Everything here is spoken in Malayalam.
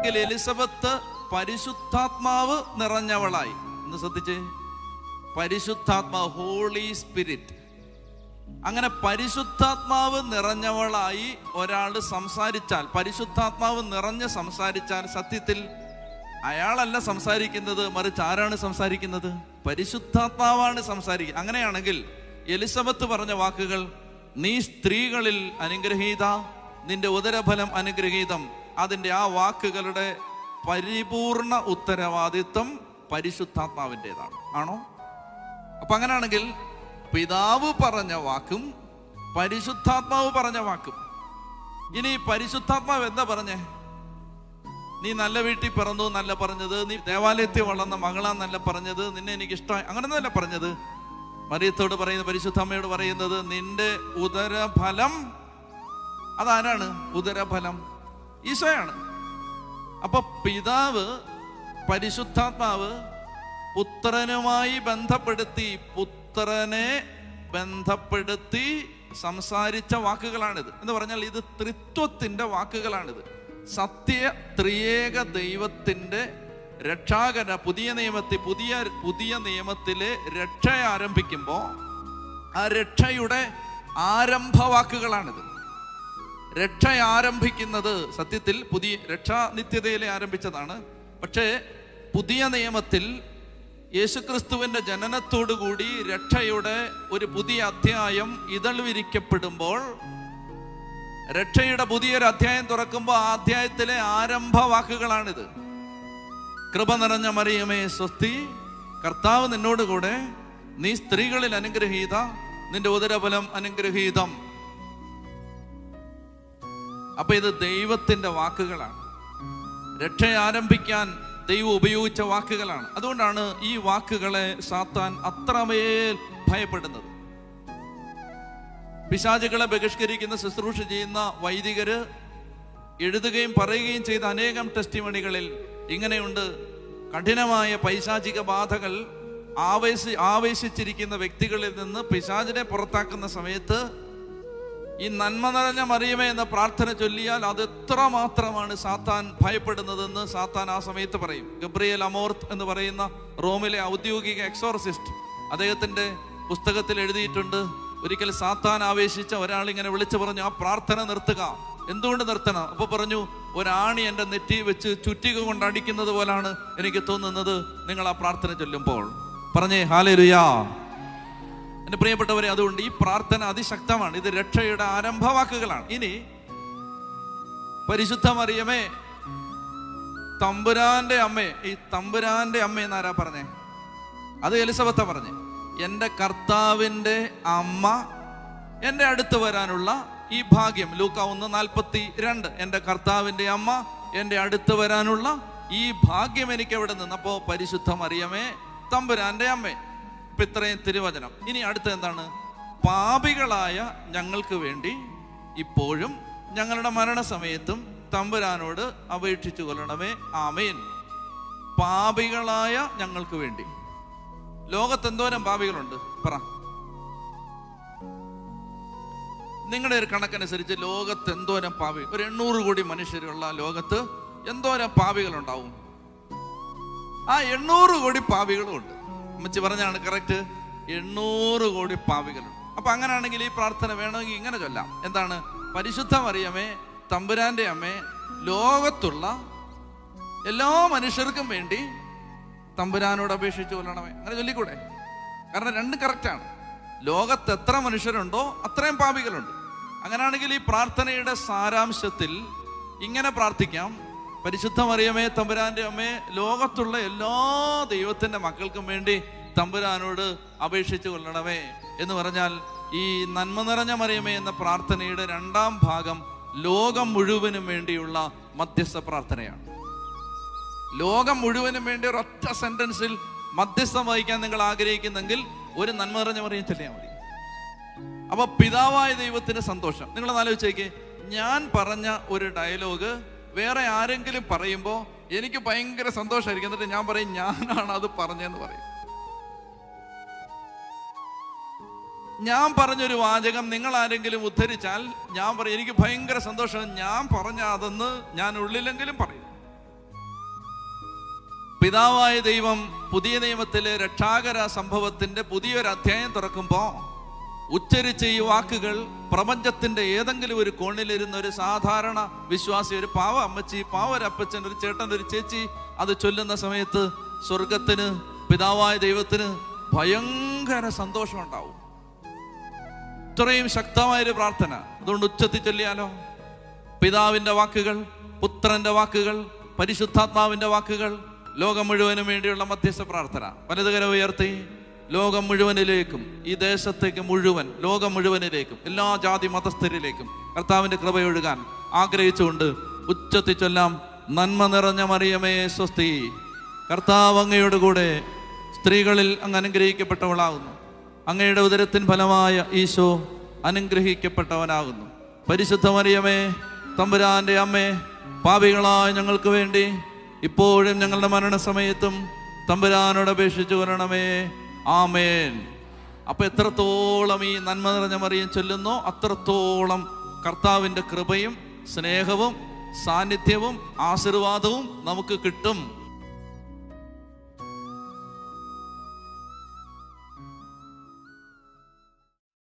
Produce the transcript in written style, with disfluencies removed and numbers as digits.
അങ്ങനെയാണെങ്കിൽ എലിസബത്ത് പരിശുദ്ധാത്മാവ് നിറഞ്ഞവളായി. എന്ന് ശ്രദ്ധിച്ചേ, പരിശുദ്ധാത്മാവ്, ഹോളി സ്പിരിറ്റ്. അങ്ങനെ പരിശുദ്ധാത്മാവ് നിറഞ്ഞവളായി ഒരാൾ സംസാരിച്ചാൽ, പരിശുദ്ധാത്മാവ് നിറഞ്ഞ് സംസാരിച്ചാൽ, സത്യത്തിൽ അയാളല്ല സംസാരിക്കുന്നത്, മറിച്ച് ആരാണ് സംസാരിക്കുന്നത്? പരിശുദ്ധാത്മാവാണ് സംസാരിക്കുന്നത്. അങ്ങനെയാണെങ്കിൽ എലിസബത്ത് പറഞ്ഞ വാക്കുകൾ, നീ സ്ത്രീകളിൽ അനുഗ്രഹീത, നിന്റെ ഉദരഫലം അനുഗ്രഹീതം, അതിൻ്റെ ആ വാക്കുകളുടെ പരിപൂർണ ഉത്തരവാദിത്വം പരിശുദ്ധാത്മാവിൻ്റെതാണ്. ആണോ? അപ്പൊ അങ്ങനെയാണെങ്കിൽ പിതാവ് പറഞ്ഞ വാക്കും പരിശുദ്ധാത്മാവ് പറഞ്ഞ വാക്കും. ഇനി പരിശുദ്ധാത്മാവ് എന്താ പറഞ്ഞേ? നീ നല്ല വീട്ടിൽ പിറന്നു നല്ല പറഞ്ഞത്, നീ ദേവാലയത്തിൽ വളർന്ന മകളാന്നല്ല പറഞ്ഞത്, നിന്നെ എനിക്ക് ഇഷ്ടമായി അങ്ങനെയൊന്നുമല്ല പറഞ്ഞത്. മറിയത്തോട് പറയുന്നത്, പരിശുദ്ധാമ്മയോട് പറയുന്നത്, നിന്റെ ഉദരഫലം, അതാരാണ്? ഉദരഫലം ഈശോയാണ്. അപ്പൊ പിതാവ്, പരിശുദ്ധാത്മാവ് പുത്രനുമായി ബന്ധപ്പെടുത്തി, പുത്രനെ ബന്ധപ്പെടുത്തി സംസാരിച്ച വാക്കുകളാണിത്. എന്ന് പറഞ്ഞാൽ ഇത് ത്രിത്വത്തിന്റെ വാക്കുകളാണിത്. സത്യ ത്രിയേക ദൈവത്തിന്റെ രക്ഷാകര പുതിയ നിയമത്തിലെ രക്ഷ ആരംഭിക്കുമ്പോൾ ആ രക്ഷയുടെ ആരംഭവാക്കുകളാണിത്. രക്ഷ ആരംഭിക്കുന്നത് സത്യത്തിൽ പുതിയ രക്ഷാ നിത്യതയിലെ ആരംഭിച്ചതാണ്. പക്ഷേ പുതിയ നിയമത്തിൽ യേശുക്രിസ്തുവിന്റെ ജനനത്തോടുകൂടി രക്ഷയുടെ ഒരു പുതിയ അധ്യായം ഇതൾ വിരിക്കപ്പെടുമ്പോൾ, രക്ഷയുടെ പുതിയൊരു അധ്യായം തുറക്കുമ്പോൾ ആ അധ്യായത്തിലെ ആരംഭ വാക്കുകളാണിത്. കൃപ നിറഞ്ഞ മറിയമേ സ്വസ്തി, കർത്താവ് നിന്നോടുകൂടെ, നീ സ്ത്രീകളിൽ അനുഗ്രഹീത, നിന്റെ ഉദരഫലം അനുഗ്രഹീതം. അപ്പൊ ഇത് ദൈവത്തിന്റെ വാക്കുകളാണ്. രക്ഷ ആരംഭിക്കാൻ ദൈവം ഉപയോഗിച്ച വാക്കുകളാണ്. അതുകൊണ്ടാണ് ഈ വാക്കുകളെ സാത്താൻ അത്രമേൽ ഭയപ്പെടുന്നത്. പിശാചുകളെ ബഹിഷ്കരിക്കുന്ന ശുശ്രൂഷ ചെയ്യുന്ന വൈദികര് എഴുതുകയും പറയുകയും ചെയ്ത അനേകം ടെസ്റ്റിമണികളിൽ ഇങ്ങനെയുണ്ട്: കഠിനമായ പൈശാചിക ബാധകൾ ആവേശിച്ചിരിക്കുന്ന വ്യക്തികളിൽ നിന്ന് പിശാചിനെ പുറത്താക്കുന്ന സമയത്ത് ഈ നന്മ നിറഞ്ഞ മറിയമേ എന്ന പ്രാർത്ഥന ചൊല്ലിയാൽ അത് എത്ര മാത്രമാണ് സാത്താൻ ഭയപ്പെടുന്നതെന്ന് സാത്താൻ ആ സമയത്ത് പറയും. ഗബ്രിയേൽ അമോർത്ത് എന്ന് പറയുന്ന റോമിലെ ഔദ്യോഗിക എക്സോർസിസ്റ്റ്, അദ്ദേഹത്തിന്റെ പുസ്തകത്തിൽ എഴുതിയിട്ടുണ്ട്, ഒരിക്കൽ സാത്താൻ ആവേശിച്ച ഒരാൾ ഇങ്ങനെ വിളിച്ചു പറഞ്ഞു, ആ പ്രാർത്ഥന നിർത്തുക. എന്തുകൊണ്ട് നിർത്തണം? അപ്പൊ പറഞ്ഞു, ഒരാണി എൻ്റെ നെറ്റി വെച്ച് ചുറ്റിക കൊണ്ട് അടിക്കുന്നത് പോലാണ് എനിക്ക് തോന്നുന്നത് നിങ്ങൾ ആ പ്രാർത്ഥന ചൊല്ലുമ്പോൾ. പറഞ്ഞേ ഹല്ലേലൂയ. എൻ്റെ പ്രിയപ്പെട്ടവരെ, അതുകൊണ്ട് ഈ പ്രാർത്ഥന അതിശക്തമാണ്. ഇത് രക്ഷയുടെ ആരംഭവാക്കുകളാണ്. ഇനി പരിശുദ്ധ മറിയമേ തമ്പുരാന്റെ അമ്മേ, ഈ തമ്പുരാന്റെ അമ്മ എന്നാരാ പറഞ്ഞേ? അത് എലിസബത്ത പറഞ്ഞേ. എൻ്റെ കർത്താവിൻ്റെ അമ്മ എൻ്റെ അടുത്ത് വരാനുള്ള ഈ ഭാഗ്യം, ലൂക്ക 1:42, എൻ്റെ കർത്താവിൻ്റെ അമ്മ എൻ്റെ അടുത്ത് വരാനുള്ള ഈ ഭാഗ്യം എനിക്ക് എവിടെ നിന്ന്? അപ്പോ പരിശുദ്ധ മറിയമേ തമ്പുരാന്റെ അമ്മേ. ഇപ്പൊ ഇത്രയും തിരുവചനം. ഇനി അടുത്ത എന്താണ്? പാപികളായ ഞങ്ങൾക്ക് വേണ്ടി ഇപ്പോഴും ഞങ്ങളുടെ മരണസമയത്തും തമ്പുരാനോട് അപേക്ഷിച്ചു കൊള്ളണമേ, ആമേൻ. പാപികളായ ഞങ്ങൾക്ക് വേണ്ടി. ലോകത്ത് എന്തോരം പാപികളുണ്ട് പറ. നിങ്ങളുടെ ഒരു കണക്കനുസരിച്ച് ലോകത്ത് എന്തോരം പാപി, ഒരു 800 കോടി മനുഷ്യരുള്ള ലോകത്ത് എന്തോരം പാപികളുണ്ടാവും? ആ 800 കോടി പാപികളും ഉണ്ട്. അമ്മച്ചി പറഞ്ഞാണ് കറക്റ്റ്, 800 കോടി പാപികളുണ്ട്. അപ്പൊ അങ്ങനെയാണെങ്കിൽ ഈ പ്രാർത്ഥന വേണമെങ്കിൽ ഇങ്ങനെ ചൊല്ലാം. എന്താണ്? പരിശുദ്ധ മറിയമേ തമ്പുരാന്റെ അമ്മേ, ലോകത്തുള്ള എല്ലാ മനുഷ്യർക്കും വേണ്ടി തമ്പുരാനോട് അപേക്ഷിച്ചു കൊല്ലണമേ. അങ്ങനെ ചൊല്ലിക്കൂടെ? കാരണം രണ്ടും കറക്റ്റാണ്. ലോകത്ത് എത്ര മനുഷ്യരുണ്ടോ അത്രയും പാപികളുണ്ട്. അങ്ങനെയാണെങ്കിൽ ഈ പ്രാർത്ഥനയുടെ സാരാംശത്തിൽ ഇങ്ങനെ പ്രാർത്ഥിക്കാം: പരിശുദ്ധ മറിയമേ തമ്പുരാന്റെ അമ്മേ, ലോകത്തുള്ള എല്ലാ ദൈവത്തിന്റെ മക്കൾക്കും വേണ്ടി തമ്പുരാനോട് അപേക്ഷിച്ചു കൊള്ളണമേ എന്ന് പറഞ്ഞാൽ, ഈ നന്മ നിറഞ്ഞ മറിയമേ എന്ന പ്രാർത്ഥനയുടെ രണ്ടാം ഭാഗം ലോകം മുഴുവനും വേണ്ടിയുള്ള മധ്യസ്ഥ പ്രാർത്ഥനയാണ്. ലോകം മുഴുവനും വേണ്ടി ഒരൊറ്റ സെന്റൻസിൽ മധ്യസ്ഥം വഹിക്കാൻ നിങ്ങൾ ആഗ്രഹിക്കുന്നെങ്കിൽ ഒരു നന്മ നിറഞ്ഞ മറിയം ചൊല്ലിയാൽ മതി. അപ്പൊ പിതാവായ ദൈവത്തിന് സന്തോഷം. നിങ്ങൾ ആലോചിച്ചേക്ക്, ഞാൻ പറഞ്ഞ ഒരു ഡയലോഗ് വേറെ ആരെങ്കിലും പറയുമ്പോൾ എനിക്ക് ഭയങ്കര സന്തോഷമായിരിക്കും. എന്നിട്ട് ഞാൻ പറയും, ഞാനാണ് അത് പറഞ്ഞെന്ന് പറയും. ഞാൻ പറഞ്ഞൊരു വാചകം നിങ്ങൾ ആരെങ്കിലും ഉദ്ധരിച്ചാൽ ഞാൻ പറയും, എനിക്ക് ഭയങ്കര സന്തോഷം, ഞാൻ പറഞ്ഞ അതെന്ന് ഞാൻ ഉള്ളിലെങ്കിലും പറയും. പിതാവായ ദൈവം പുതിയ നിയമത്തിലെ രക്ഷാകര സംഭവത്തിന്റെ പുതിയൊരു അധ്യായം തുറക്കുമ്പോൾ ഉച്ചരിച്ച ഈ വാക്കുകൾ പ്രപഞ്ചത്തിന്റെ ഏതെങ്കിലും ഒരു കോണിലിരുന്ന ഒരു സാധാരണ വിശ്വാസി, ഒരു പാവ അമ്മച്ചി, പാവ ഒരു അപ്പച്ചൻ, ഒരു ചേട്ടൻ, ഒരു ചേച്ചി അത് ചൊല്ലുന്ന സമയത്ത് സ്വർഗത്തിന്, പിതാവായ ദൈവത്തിന് ഭയങ്കര സന്തോഷം ഉണ്ടാവും. ഇത്രയും ശക്തമായൊരു പ്രാർത്ഥന. അതുകൊണ്ട് ഉച്ചത്തിൽ ചൊല്ലിയാലോ? പിതാവിന്റെ വാക്കുകൾ, പുത്രന്റെ വാക്കുകൾ, പരിശുദ്ധാത്മാവിന്റെ വാക്കുകൾ, ലോകം മുഴുവനും വേണ്ടിയുള്ള മധ്യസ്ഥ പ്രാർത്ഥന. വലതുകരം ഉയർത്തി ലോകം മുഴുവനിലേക്കും, ഈ ദേശത്തേക്ക് മുഴുവൻ, ലോകം മുഴുവനിലേക്കും, എല്ലാ ജാതി മതസ്ഥരിലേക്കും കർത്താവിന്റെ കൃപയൊഴുകാൻ ആഗ്രഹിച്ചുകൊണ്ട് ഉച്ചത്തിൽ ചൊല്ലാം. നന്മ നിറഞ്ഞ മറിയമേ സ്വസ്തി, കർത്താവ് അങ്ങയുടെ കൂടെ, സ്ത്രീകളിൽ അങ്ങ് അനുഗ്രഹിക്കപ്പെട്ടവളാകുന്നു. അങ്ങയുടെ ഉദരത്തിൻ ഫലമായ ഈശോ അനുഗ്രഹിക്കപ്പെട്ടവനാകുന്നു. പരിശുദ്ധ മറിയമേ തമ്പുരാന്റെ അമ്മേ, പാപികളായ ഞങ്ങൾക്ക് വേണ്ടി ഇപ്പോഴും ഞങ്ങളുടെ മരണസമയത്തും തമ്പുരാനോട് അപേക്ഷിച്ചു വരണമേ. ആമേൻ. അപ്പൊ എത്രത്തോളം ഈ നന്മ നിറഞ്ഞ മറിയം ചൊല്ലുന്നോ അത്രത്തോളം കർത്താവിന്റെ കൃപയും സ്നേഹവും സാന്നിധ്യവും ആശീർവാദവും നമുക്ക് കിട്ടും.